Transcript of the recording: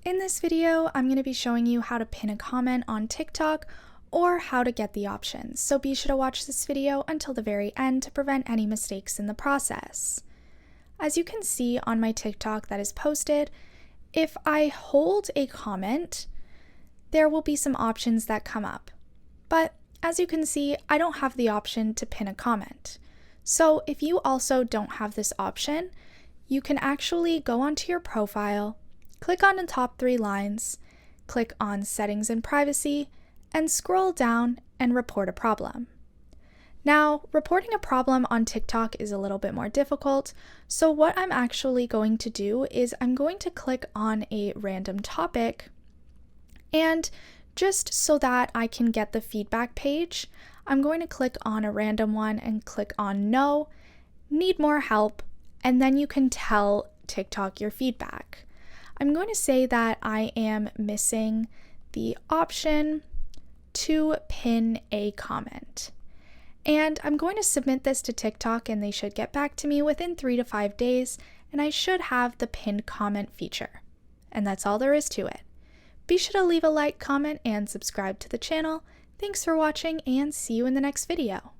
In this video, I'm going to be showing you how to pin a comment on TikTok or how to get the options, so be sure to watch this video until the very end to prevent any mistakes in the process. As you can see on my TikTok that is posted, if I hold a comment, there will be some options that come up. But as you can see, I don't have the option to pin a comment. So if you also don't have this option, you can actually go onto your profile, click on the top 3 lines, click on Settings and Privacy, and scroll down and report a problem. Now, reporting a problem on TikTok is a little bit more difficult, so what I'm actually going to do is I'm going to click on a random topic, and just so that I can get the feedback page, I'm going to click on a random one and click on No, Need More Help, and then you can tell TikTok your feedback. I'm going to say that I am missing the option to pin a comment. And I'm going to submit this to TikTok and they should get back to me within 3 to 5 days, and I should have the pinned comment feature. And that's all there is to it. Be sure to leave a like, comment, and subscribe to the channel. Thanks for watching and see you in the next video.